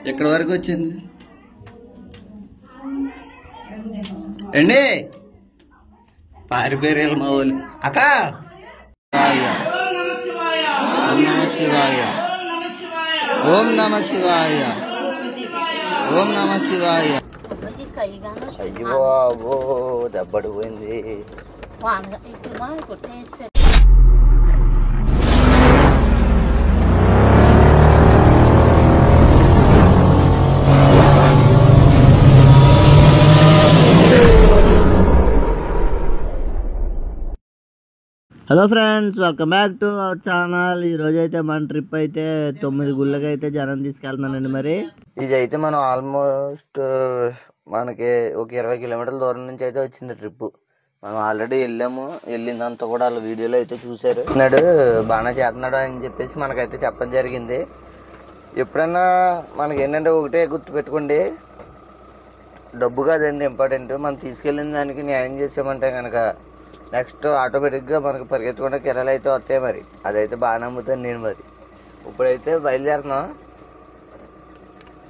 ఎక్కడి వరకు వచ్చింది అండి? పారిపోయారు మా వాళ్ళు. అక్క ఓం నమ శివాయ, ఓం నమ శివాయ, ఓం నమ శివాయ. అయ్యో బాబో దెబ్బడిపోయింది. Hello friends, welcome back to our channel. ఈరోజు అయితే మన ట్రిప్ అయితే 9 గుళ్ళకి అయితే జనం తీసుకెళ్తున్నానండి. మరి ఇది అయితే మనం ఆల్మోస్ట్ మనకి ఒక 20 కిలోమీటర్ల దూరం నుంచి అయితే వచ్చింది ట్రిప్. మనం ఆల్రెడీ వెళ్ళాము, వెళ్ళిందంతా కూడా వాళ్ళ వీడియోలో అయితే చూసారు. నాడు బాగా చేస్తున్నాడు అని చెప్పేసి మనకైతే చెప్పడం జరిగింది. ఎప్పుడన్నా మనకి ఏంటంటే ఒకటే గుర్తుపెట్టుకోండి, డబ్బు కాదండి ఇంపార్టెంట్. మనం తీసుకెళ్ళిన దానికి న్యాయం చేసామంటే కనుక నెక్స్ట్ ఆటోమేటిక్గా మనకు పరిగెత్తకుండా కిరాలు అయితే వస్తాయి. మరి అదైతే బాగా నమ్ముతాను నేను. మరి ఇప్పుడైతే బయలుదేరుతున్నాం,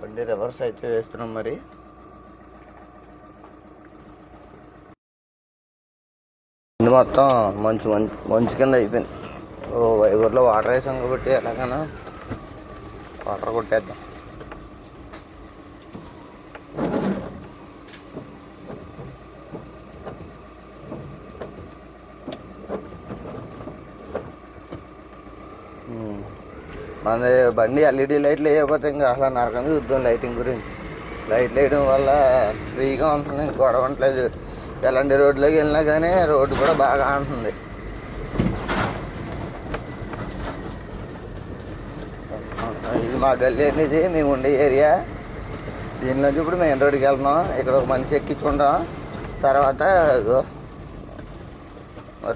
బండి రివర్స్ అయితే వేస్తున్నాం. మరి మొత్తం మంచు మంచు మంచు కింద అయిపోయింది. వైగూరులో వాటర్ వేసాం కాబట్టి ఎలాగైనా వాటర్ కొట్టేద్దాం. మన బండి ఎల్ఈడి లైట్లు వేయకపోతే ఇంకా అసలు నరకంగా చూద్దాం. లైటింగ్ గురించి లైట్లు వేయడం వల్ల ఫ్రీగా ఉంటుంది, గొడవ ఉండలేదు. ఎలాంటి రోడ్లోకి వెళ్ళినా కానీ రోడ్డు కూడా బాగా ఉంటుంది. ఇది మా గల్లీ అనేది, మేము ఉండే ఏరియా. దీనిలోంచి ఇప్పుడు మెయిన్ రోడ్డుకి వెళ్తున్నాం. ఇక్కడ ఒక మనిషి ఎక్కించుకుంటాం. తర్వాత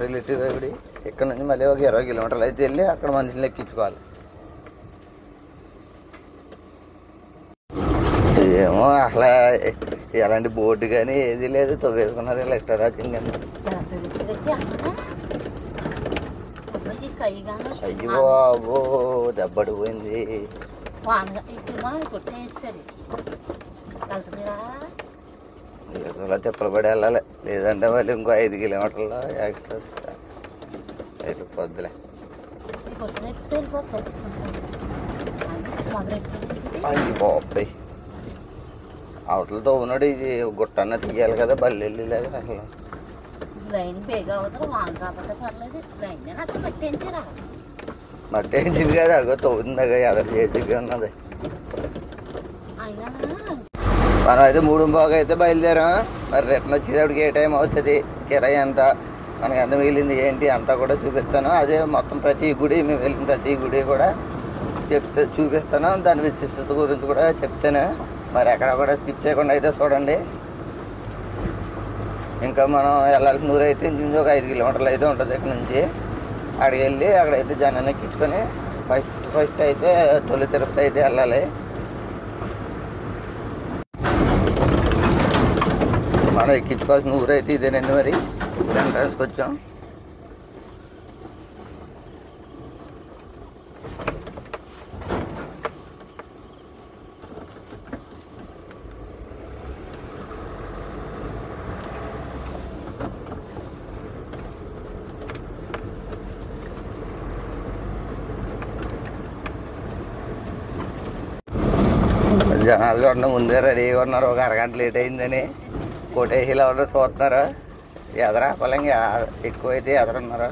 రిలేటివ్ ఇప్పుడు ఇక్కడ నుంచి మళ్ళీ ఒక 20 కిలోమీటర్లు అయితే వెళ్ళి అక్కడ మనుషులు ఎక్కించుకోవాలి. ఏమో అసలు ఎలాంటి బోర్డు కానీ ఏది లేదు, తవ్వేసుకున్నారు ఇలా ఇష్టం వచ్చింది. అయ్యో బాబో దెబ్బడిపోయింది. ఇలా తిప్పలు పడి వెళ్ళాలి, లేదంటే మళ్ళీ ఇంకో 5 కిలోమీటర్లు ఎక్స్ట్రా అయిపోద్దులే. అయ్యి బాబాయ్, అవతలతో ఉన్నాడు. ఇది గుట్టన్న తీయాలి కదా, బల్లి వెళ్ళలేక అసలు మట్టేసింది కదా. అగో తవ్వుతుందగా, ఎదరు చేసి ఉన్నది. మనం అయితే 3:15 అయితే బయలుదేరాం. మరి రిటర్న్ వచ్చేటప్పటికి ఏ టైం అవుతుంది, కిరాయి ఎంత, మనకి ఎంత మిగిలింది ఏంటి అంతా కూడా చూపిస్తాను. అదే మొత్తం ప్రతి గుడి, మేము వెళ్ళిన ప్రతి గుడి కూడా చూపిస్తాను. దాని విశిష్టత గురించి కూడా చెప్తాను. మరి ఎక్కడ కూడా స్కిప్ చేయకుండా అయితే చూడండి. ఇంకా మనం వెళ్ళాల్సిన ఊరు అయితే ఇంచుమించు ఒక 5 కిలోమీటర్లు అయితే ఉంటుంది ఇక్కడ నుంచి. అక్కడికి వెళ్ళి అక్కడైతే జనాన్ని ఎక్కించుకొని ఫస్ట్ అయితే తొలి తిరుపతి అయితే వెళ్ళాలి. మనం ఎక్కించుకోవాల్సిన ఊరు అయితే ఇదేనండి. మరి ఊరు ఎంట్రన్స్కి వచ్చాం. జనాలు చూడండి, ముందే రెడీగా ఉన్నారు. ఒక అరగంట లేట్ అయిందని కోటేసీలో ఎవరో చూస్తున్నారు. ఎదరా పొలంగా ఎక్కువైతే ఎదరున్నారు.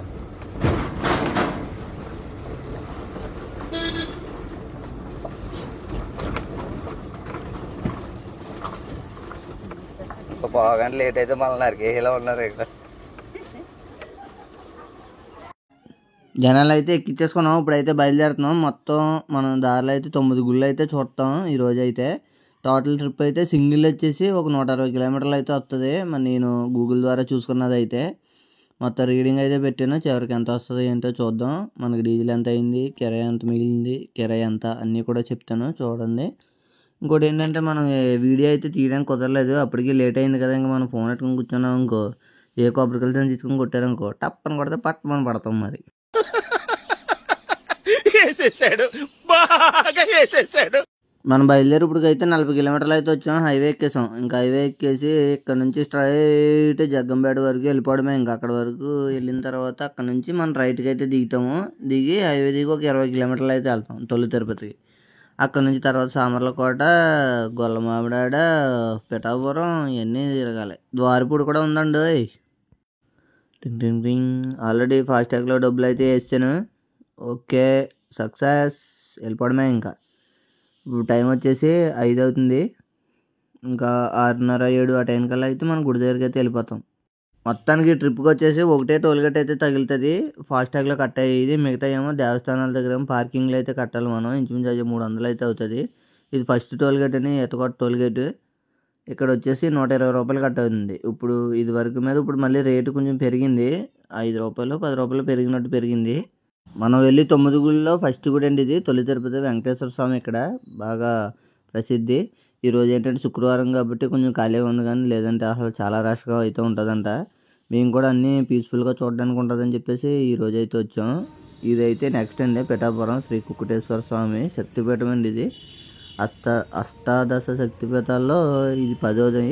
ఒక పావుగంట లేట్ అయితే మళ్ళీ నరికేసీలో ఉన్నారు. ఇక్కడ జనాలు అయితే ఎక్కించేసుకున్నాం. ఇప్పుడైతే బయలుదేరుతున్నాం. మొత్తం మనం దారిలో అయితే 9 గుళ్ళు అయితే చూస్తాం ఈరోజు అయితే. టోటల్ ట్రిప్ అయితే సింగిల్ వచ్చేసి ఒక 160 కిలోమీటర్లు అయితే వస్తుంది. మరి నేను గూగుల్ ద్వారా చూసుకున్నది అయితే మొత్తం రీడింగ్ అయితే పెట్టాను. చివరికి ఎంత వస్తుంది ఏంటో చూద్దాం. మనకి డీజిల్ ఎంత అయింది, కిరాయి ఎంత మిగిలింది, కిరాయి ఎంత అన్నీ కూడా చెప్తాను చూడండి. ఇంకోటి ఏంటంటే మనం వీడియో అయితే తీయడానికి కుదరలేదు, అప్పటికి లేట్ అయింది కదా. ఇంకా మనం ఫోన్ పెట్టుకుని కూర్చున్నాం ఇంకో, ఏ కొబ్బరికలతో తీసుకుని కొట్టారనుకో టప్పని కొడితే పట్టమని పడతాం. మరి వేసేసాడు, బాగా వేసేసాడు. మనం బయలుదేరి ఇప్పటికైతే 40 కిలోమీటర్లు అయితే వచ్చాం. హైవే ఎక్కేసాం. ఇంకా హైవే ఎక్కేసి ఇక్కడ నుంచి స్ట్రైట్ జగ్గంపేట వరకు వెళ్ళిపోవడమే. ఇంకా అక్కడ వరకు వెళ్ళిన తర్వాత అక్కడ నుంచి మనం రైట్కి అయితే దిగుతాము. దిగి హైవే దిగి ఒక 20 కిలోమీటర్లు అయితే వెళ్తాం తొలి తిరుపతికి. అక్కడ నుంచి తర్వాత సామర్లకోట, గొల్లమామిడాడ, పిఠాపురం ఇవన్నీ తిరగాలి. ద్వారపూడి కూడా ఉందండి. టింగ్ టింగ్ టింగ్. ఆల్రెడీ ఫాస్టాగ్లో డబ్బులు అయితే వేసాను. Okay, success. వెళ్ళిపోవడమే. ఇంకా ఇప్పుడు టైం వచ్చేసి 5 అవుతుంది. ఇంకా 6:30 7 ఆ టైం కల్లా అయితే మనం గుడి దగ్గరికి అయితే వెళ్ళిపోతాం. మొత్తానికి ట్రిప్కి వచ్చేసి ఒకటే టోల్గేట్ అయితే తగులుతుంది. ఫాస్టాగ్లో కట్ అయ్యేది. మిగతా ఏమో దేవస్థానాల దగ్గర పార్కింగ్లో అయితే కట్టాలి మనం. ఇంచుమించు 300 అయితే అవుతుంది. ఇది ఫస్ట్ టోల్గేట్ అని ఎత్తకోట టోల్గేట్. ఇక్కడ వచ్చేసి 120 రూపాయలు కట్ అవుతుంది. ఇప్పుడు ఇది వరకు మీద ఇప్పుడు మళ్ళీ రేటు కొంచెం పెరిగింది. 5 రూపాయలు 10 రూపాయలు పెరిగినట్టు పెరిగింది. మనం వెళ్ళి 9 గుడిలో ఫస్ట్ గుడి అండి ఇది. తొలి తిరుపతి వెంకటేశ్వర స్వామి ఇక్కడ బాగా ప్రసిద్ధి. ఈరోజు ఏంటంటే శుక్రవారం కాబట్టి కొంచెం ఖాళీగా ఉంది, కానీ లేదంటే అసలు చాలా రష్గా అయితే ఉంటుందంట. మేము కూడా అన్నీ పీస్ఫుల్గా చూడడానికి ఉంటుందని చెప్పేసి ఈరోజు అయితే వచ్చాం. ఇదైతే నెక్స్ట్ అండి పిఠాపురం శ్రీ కుక్కుటేశ్వర స్వామి శక్తిపీఠం అండి. ఇది అష్టాదశ శక్తిపీఠాల్లో ఇది 10వది.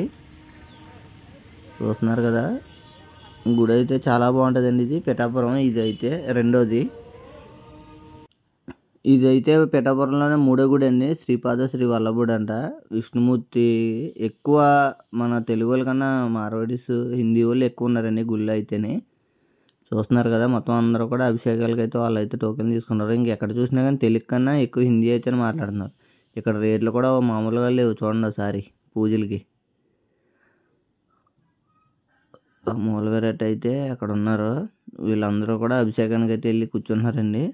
చూస్తున్నారు కదా, గుడి అయితే చాలా బాగుంటుందండి. ఇది పిఠాపురం. ఇదైతే 2వది. ఇదైతే పిఠాపురంలోనే 3వ గుడి అండి. శ్రీపాద శ్రీ వల్లభుడు అంట. విష్ణుమూర్తి ఎక్కువ మన తెలుగు వాళ్ళ కన్నా మార్వాడీస్, హిందీ వాళ్ళు ఎక్కువ ఉన్నారండి గుళ్ళు అయితేనే. చూస్తున్నారు కదా, మొత్తం అందరూ కూడా అభిషేకాలకి అయితే వాళ్ళు అయితే టోకెన్ తీసుకున్నారు. ఇంకెక్కడ చూసినా కానీ తెలుగు కన్నా ఎక్కువ హిందీ అయితే మాట్లాడుతున్నారు. ఇక్కడ రేట్లు కూడా మామూలుగా లేవు. చూడండి ఒకసారి పూజలకి. మూలవేరేట్ అయితే అక్కడ ఉన్నారు. వీళ్ళందరూ కూడా అభిషేకానికి అయితే వెళ్ళి కూర్చున్నారండి.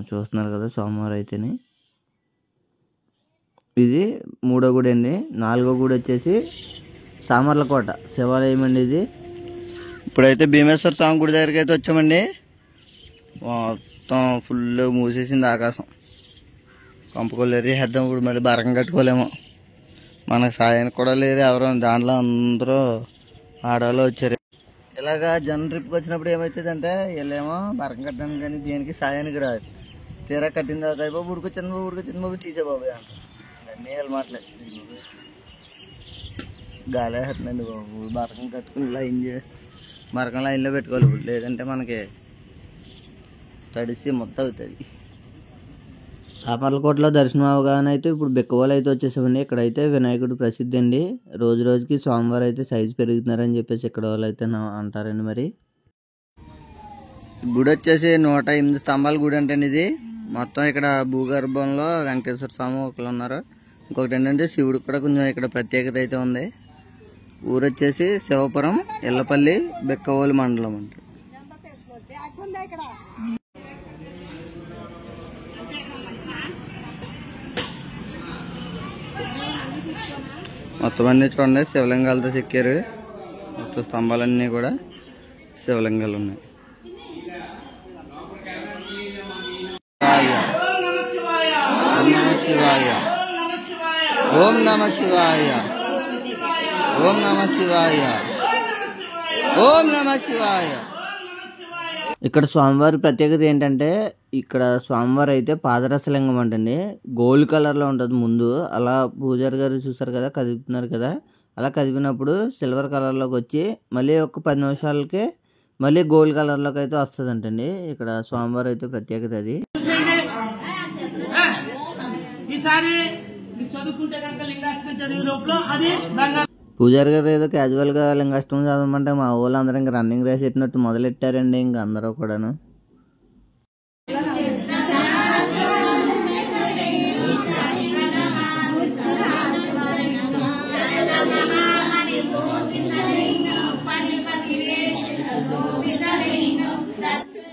చూస్తున్నారు కదా సోమవారం అయితేనే. ఇది 3వ గుడి అండి. 4వ గుడి వచ్చేసి సామర్లకోట శివాలయం అండి. ఇది ఇప్పుడైతే భీమేశ్వర స్వామి గుడి దగ్గరికి అయితే వచ్చామండి. మొత్తం ఫుల్ మూసేసింది ఆకాశం. కంపుకోలేరు చేద్దాం. ఇప్పుడు మళ్ళీ బరకం కట్టుకోలేము. మనకు సాయానికి కూడా లేదు ఎవరు. దాంట్లో అందరూ ఆడవాళ్ళు వచ్చారు. ఇలాగా జన ట్రిప్కి వచ్చినప్పుడు ఏమవుతుందంటే వీళ్ళేమో బరకం కట్టడానికి కానీ దేనికి సాయానికి రాదు. తీరా కట్టిన తర్వాత అయిపో ఉడికొచ్చింది బాబు తీసే బాబు అంట. అన్నీ వాళ్ళు మాట్లాడు గాలి వేస్తుందండి బాబు. బరకం కట్టుకుని బరకం లైన్లో పెట్టుకోవాలి ఇప్పుడు, లేదంటే మనకి తడిసి మొత్తం అవుతుంది. సామర్లకోటలో దర్శనం అవగానే అయితే ఇప్పుడు బెక్కవాళ్ళు అయితే వచ్చేసామండి. ఇక్కడైతే వినాయకుడు ప్రసిద్ధి అండి. రోజు రోజుకి స్వామివారు అయితే సైజు పెరుగుతున్నారని చెప్పేసి ఇక్కడ వాళ్ళు అయితే అంటారండి. మరి గుడి వచ్చేసి 108 స్తంభాల గుడి అంటే ఇది. మొత్తం ఇక్కడ భూగర్భంలో వెంకటేశ్వర స్వామి ఒకళ్ళు ఉన్నారు. ఇంకొకటి ఏంటంటే శివుడు కూడా కొంచెం ఇక్కడ ప్రత్యేకత అయితే ఉంది. ఊరు వచ్చేసి శివపురం, ఎల్లపల్లి, బెక్కవోలు మండలం అంట. మొత్తం అన్నీ చూడండి శివలింగాలతో చెక్కారు. మొత్తం స్తంభాలన్నీ కూడా శివలింగాలు ఉన్నాయి. ఓం నమ శివాయ, ఓం నమ శివాయ, ఓం నమ శివాయ. ఇక్కడ స్వామివారి ప్రత్యేకత ఏంటంటే ఇక్కడ స్వామివారు అయితే పాదరసలింగం అంటండి. గోల్డ్ కలర్లో ఉంటుంది ముందు. అలా పూజారి గారు చూసారు కదా, కదుపుతున్నారు కదా, అలా కదిపినప్పుడు సిల్వర్ కలర్లోకి వచ్చి మళ్ళీ ఒక 10 నిమిషాలకే మళ్ళీ గోల్డ్ కలర్లోకి అయితే వస్తుంది అంటండి. ఇక్కడ స్వామివారు అయితే ప్రత్యేకత అది. పూజారి గారు ఏదో క్యాజువల్గా లింగాష్టమి చదవమంటే మా ఊళ్ళో అందరూ ఇంకా రన్నింగ్ రేస్ పెట్టినట్టు మొదలెట్టారండి. ఇంకా అందరూ కూడాను.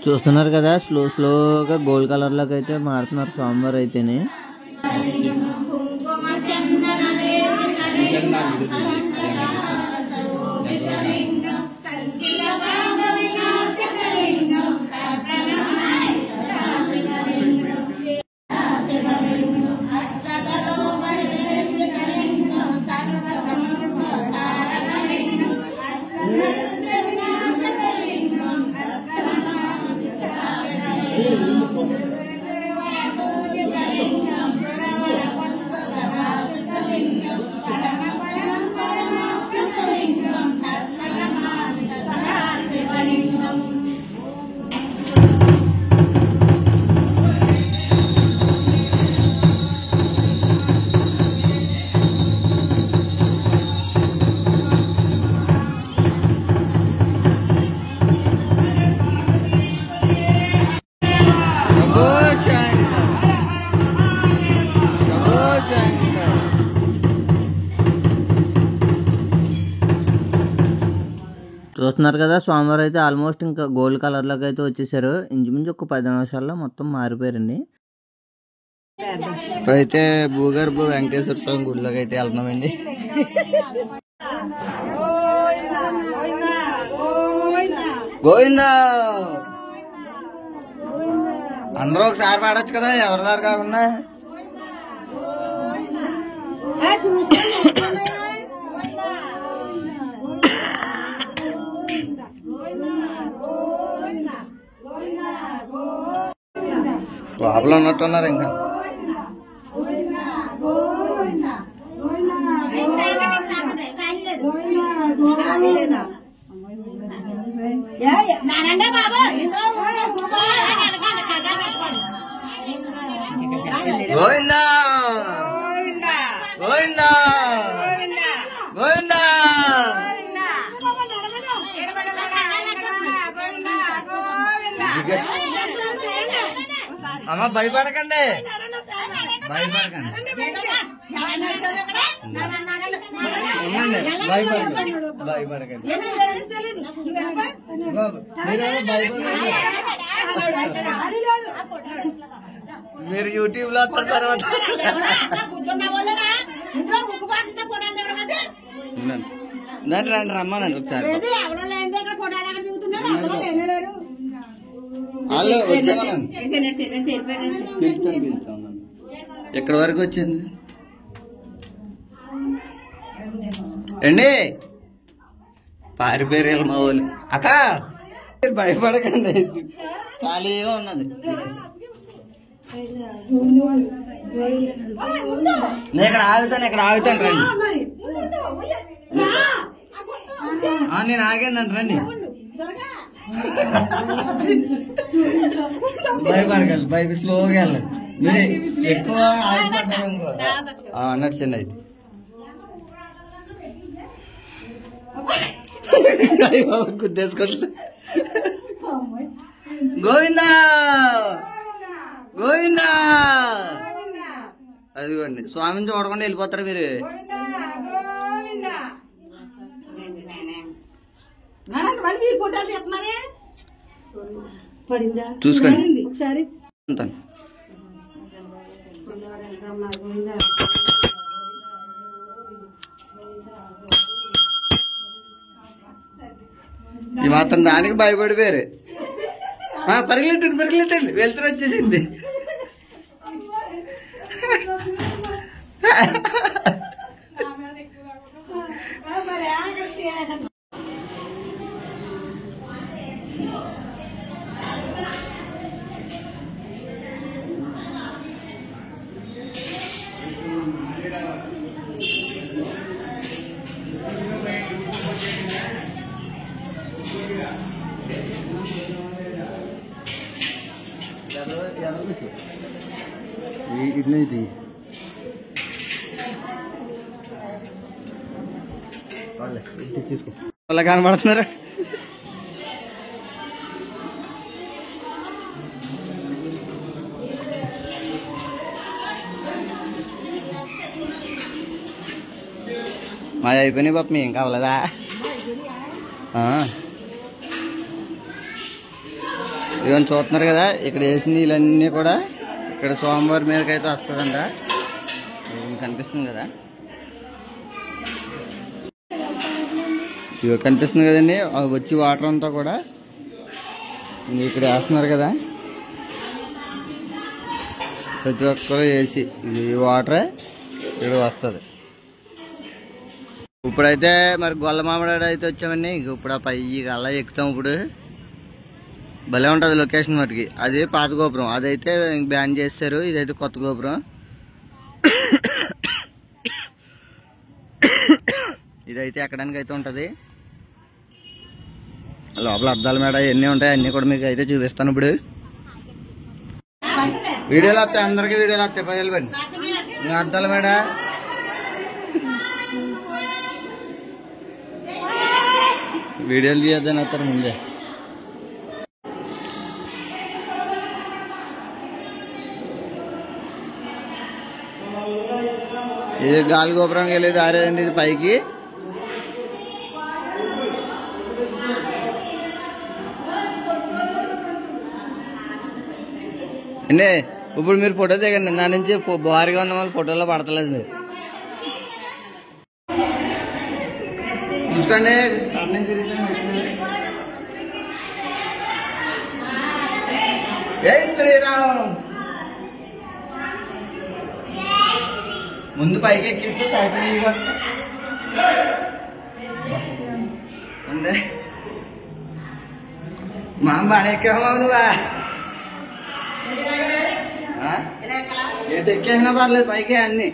చూస్తున్నారు కదా, స్లోగా గోల్డ్ కలర్లోకి అయితే మారుతున్నారు స్వామివారు అయితేనే. చూస్తున్నారు కదా, స్వామివారు అయితే ఆల్మోస్ట్ ఇంకా గోల్డ్ కలర్లోకి అయితే వచ్చేసారు. ఇంచుమించు ఒక 10 నిమిషాల్లో మొత్తం మారిపోయారండి. ఇప్పుడైతే భూగర్భ వెంకటేశ్వర స్వామి గుడిలోకి అయితే వెళ్తున్నామండి. గోవిందా అందరూ ఒకసారి పాడొచ్చు కదా, ఎవరిదారు కాకుండా. లోపల ఉన్నట్టున్నారు ఇంకా. గోవిందా గోవిందా గోవిందా. అమ్మ భయపడకండి, భయపడకండి, భయపడకండి. మీరు యూట్యూబ్ లో వస్తారు తర్వాత రండి, రమ్మనండి ఒకసారి. వాళ్ళు వచ్చామనండి, పిలుస్తాను. ఎక్కడి వరకు వచ్చింది అండి? పారిపోయారు మా వాళ్ళు. అక్క భయపడకండి, ఖాళీగా ఉన్నది. నేను ఇక్కడ ఆగుతాను రండి. నేను ఆగానండి రండి. భయపడగలరు, స్లోగా వెళ్ళండి. మీరు ఎక్కువ ఆగిపడ్డారు ఇంకో అన్నట్టు చిన్న అయితే. గుద్దేసుకోండి. గోవిందా గోవిందా. అదిగోండి, స్వామిని చూడకుండా వెళ్ళిపోతారు మీరు. చూసుకోండి ఒకసారి. ఈ మాత్రం దానికి భయపడిపోయారు. పరిగెట్టండి, వెళ్తురు వచ్చేసింది. ఇది తీసుకో, అలా కనబడుతున్నారా? మాది అయిపోయినాయి పాప, ఏం కావాలదా? ఇవన్నీ చూస్తున్నారు కదా, ఇక్కడ వేసిన నీళ్ళన్నీ కూడా ఇక్కడ సోమవారం మీదకైతే వస్తుందంట. కనిపిస్తుంది కదా, ఇవి కనిపిస్తుంది కదండి. వచ్చి వాటర్ అంతా కూడా ఇక్కడ వేస్తున్నారు కదా, ప్రతి ఒక్కరు వేసి ఇది వాటరే ఇక్కడ వస్తుంది. ఇప్పుడైతే మరి గొల్ల మామిడాడు అయితే వచ్చామండి. ఇప్పుడు ఆ పై అలా ఎక్కుతాం. ఇప్పుడు భలే ఉంటుంది లొకేషన్ మటుకి. అది పాత గోపురం, అదైతే బ్యాన్ చేశారు. ఇదైతే కొత్త గోపురం. ఇదైతే ఎక్కడానికి అయితే ఉంటుంది. లోపల అద్దాల మేడ ఎన్ని ఉంటాయి, అన్ని కూడా మీకు అయితే చూపిస్తాను. ఇప్పుడు వీడియోలు వస్తాయి, అందరికి వీడియోలు వస్తాయి. పైలు బండి ఇంకా అద్దాల మేడ. వీడియోలు తీయద్దని వస్తారు ముందే. ఇది గాలి గోపురానికి వెళ్ళేది ఆరేదండి, ఇది పైకి. అంటే ఇప్పుడు మీరు ఫోటో దిగండి, నా నుంచి భారీగా ఉన్న వాళ్ళు ఫోటోలో పడతలేదు మీరు. చూసుకోండి జై శ్రీరామ్. ముందు పైకి ఎక్కిస్తే తాకిగా ఉందే. మా బాగా ఎక్కావా నువ్వా? ఎటు ఎక్కేసినా పర్లేదు, పైకే అన్ని.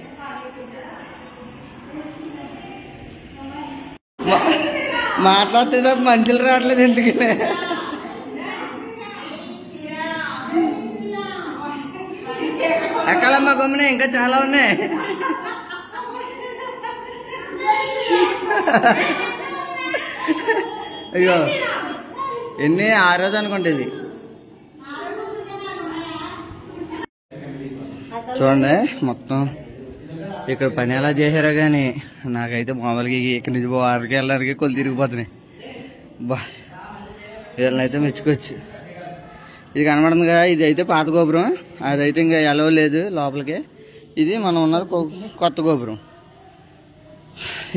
మాట్లాడితే తప్ప మనుషులు రావట్లేదు ఎందుకనే. ఎక్కాలమ్మా గమ్మున, ఇంకా చాలా ఉన్నాయి. అయ్యో ఎన్ని 6 రోజు అనుకుంటేది. చూడండి మొత్తం ఇక్కడ పని ఎలా చేశారో కానీ నాకైతే మామూలుగా ఇక్కడి నుంచి వారికి వెళ్ళడానికి కొలు తిరిగిపోతున్నాయి. బా వీళ్ళనైతే మెచ్చుకోవచ్చు. ఇది కనబడుతుంది కదా, ఇది అయితే పాత గోపురం, అదైతే ఇంకా ఎలవ లేదు లోపలికి. ఇది మనం ఉన్నది కొత్త గోపురం.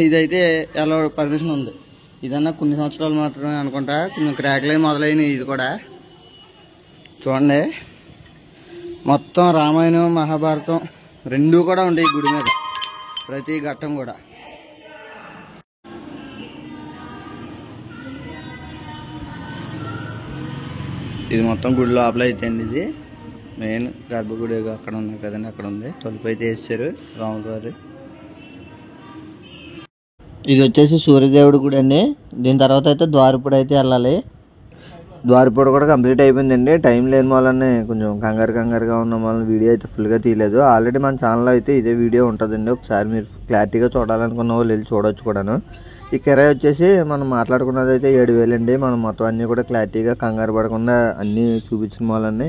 ఇదైతే ఎలవ పర్మిషన్ ఉంది. ఇదన్నా కొన్ని సంవత్సరాలు మాత్రమే అనుకుంటా, కొంచెం క్రాక్లే మొదలైనవి. ఇది కూడా చూడండి మొత్తం రామాయణం మహాభారతం రెండూ కూడా ఉంటాయి ఈ గుడి మీద, ప్రతి ఘట్టం కూడా. ఇది మొత్తం గుడి లోపల అయితే అండి. ఇది మెయిన్ గర్భగుడి అక్కడ ఉంది కదండి, అక్కడ ఉంది. తలుపు అయితే వేసారు రాముల వారి. ఇది వచ్చేసి సూర్యదేవుడి గుడి అండి. దీని తర్వాత అయితే ద్వారపుడు అయితే వెళ్ళాలి. ద్వారపుడు కూడా కంప్లీట్ అయిపోయిందండి. టైం లేని వాళ్ళని కొంచెం కంగారుగా ఉన్న వాళ్ళని వీడియో అయితే ఫుల్గా తీయలేదు. ఆల్రెడీ మన ఛానల్లో అయితే ఇదే వీడియో ఉంటుందండి. ఒకసారి మీరు క్లారిటీగా చూడాలనుకున్న వాళ్ళు వెళ్ళి చూడొచ్చు కూడాను. ఈ కిరాయి వచ్చేసి మనం మాట్లాడుకున్నది అయితే 7,000 అండి. మనం మొత్తం అన్నీ కూడా క్లారిటీగా కంగారు పడకుండా అన్నీ చూపించిన వాళ్ళని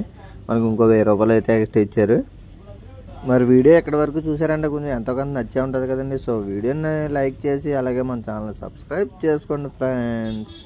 మనకు ఇంకో 1000 రూపాయలు అయితే ఎక్స్ట్రా ఇచ్చారు. మరి వీడియో ఎక్కడి వరకు చూసారంటే కొంచెం ఎంతో కొంత నచ్చే ఉంటుంది కదండి. సో వీడియోని లైక్ చేసి అలాగే మన ఛానల్ సబ్స్క్రైబ్ చేసుకోండి ఫ్రెండ్స్.